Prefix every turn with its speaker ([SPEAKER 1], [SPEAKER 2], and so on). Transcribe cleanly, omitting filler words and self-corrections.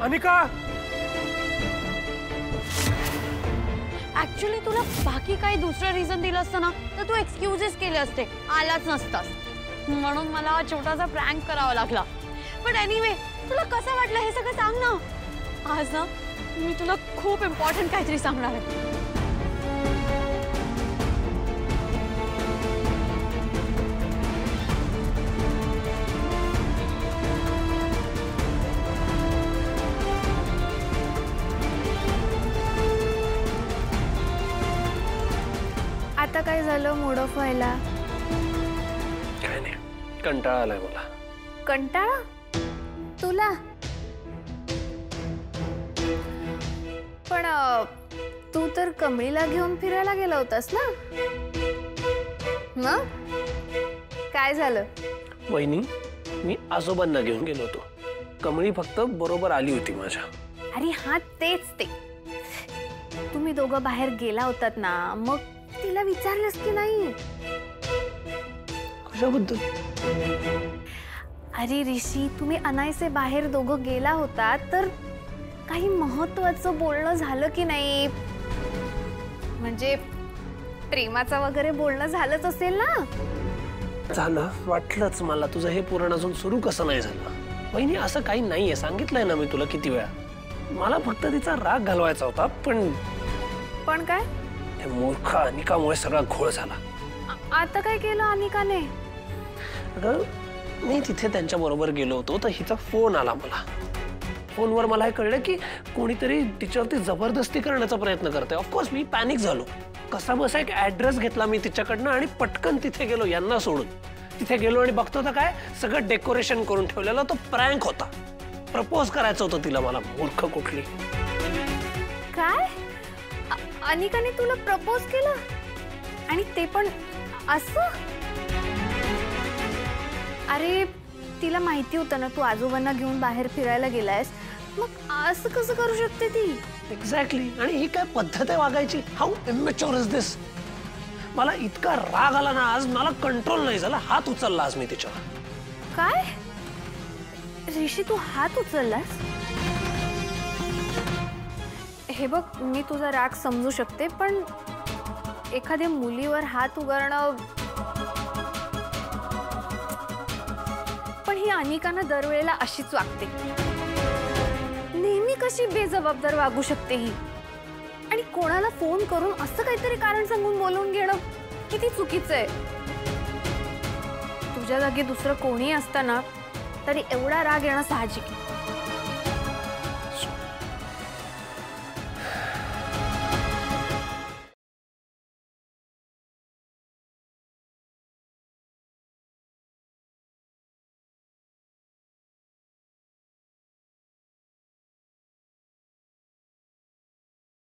[SPEAKER 1] Anika,
[SPEAKER 2] actually तुला बाकी काही दुसरं रिझन दिलं असतं ना तर तू एक्सक्यूजेस केले असते, आलाच नसतास. म्हणून मला हा छोटासा प्रँक करावा लागला. पण एनिवे, तुला कसं वाटलं हे सगळं सांग ना. आज ना मी तुला खूप इम्पॉर्टंट काहीतरी सांगणार आहे.
[SPEAKER 3] आता काय झालं मूड ऑफ व्हायला?
[SPEAKER 1] काय नाही, कंटाळा आलाय मला.
[SPEAKER 3] कंटाळा तुला? पण तू तर कमळीला घेऊन फिरायला गेला होतास ना, मग काय झालं?
[SPEAKER 1] वहिनी, मी आजोबांना घेऊन गेलो होतो. कमळी फक्त बरोबर आली होती माझ्या.
[SPEAKER 3] अरे हा तेच ते, तुम्ही दोघं बाहेर गेला होतात ना, मग तिला विचारलंस की नाही?
[SPEAKER 1] कशाबद्दल?
[SPEAKER 3] अरे ऋषी, तुम्ही अनायसे बाहेर दोघं गेला होता तर काही महत्त्वाचं बोलणं झालं की नाही? म्हणजे प्रेमाचं वगैरे बोलणं झालंच असेल ना?
[SPEAKER 1] झालं, वाटलंच मला. तुझं हे पुराण अजून सुरू कसं नाही झालं? वहिनी, असं काही नाहीये, सांगितलंय ना मी तुला किती वेळा. मला फक्त तिचा राग घालवायचा होता.
[SPEAKER 3] पण काय?
[SPEAKER 1] त्या मूर्ख अनिकामुळे सगळा घोळ झाला.
[SPEAKER 3] आता काय केलं अनिकाने?
[SPEAKER 1] अगं, मी तिथे त्यांच्या बरोबर गेलो होतो तर हिचा फोन आला मला. फोनवर मला हे कळलं की कोणीतरी तिच्यावरती जबरदस्ती करण्याचा प्रयत्न करते. ऑफकोर्स मी पॅनिक झालो. कसा बसा एक ऍड्रेस घेतला मी तिच्याकडनं आणि पटकन तिथे गेलो, यांना सोडून. तिथे गेलो आणि बघतो तर काय, सगळं डेकोरेशन करून ठेवलेलं. तो प्रँक होता. प्रपोज करायचं होतं तिला मला. मूर्ख कुठली.
[SPEAKER 3] काय? अनिकाने तुला प्रपोज केलं? आणि ते पण असं? अरे तिला माहिती होतं ना तू आजोबांना घेऊन बाहेर फिरायला गेलायस, मग असं कसं करू शकते ती?
[SPEAKER 1] एक्झॅक्टली. आणि ही काय पद्धत आहे वागायची? हाऊ इमॅच्युअर इज दिस? मला इतका राग आला ना आज, मला कंट्रोल नाही झाला. हात उचलला आज मी तिच्यावर.
[SPEAKER 3] काय ऋषी, तू हात उचललास? हे बघ, मी तुझा राग समजू शकते, पण एखाद्या मुलीवर हात उगारणं. पण ही अनिकाना दरवेळेला अशीच वागते. नेहमी कशी बेजबाबदार वागू शकते ही? आणि कोणाला फोन करून असं काहीतरी कारण सांगून बोलवून घेणं किती चुकीचं आहे. तुझ्या जागी दुसरं कोणी असताना तरी एवढा राग येणं साहजिक आहे.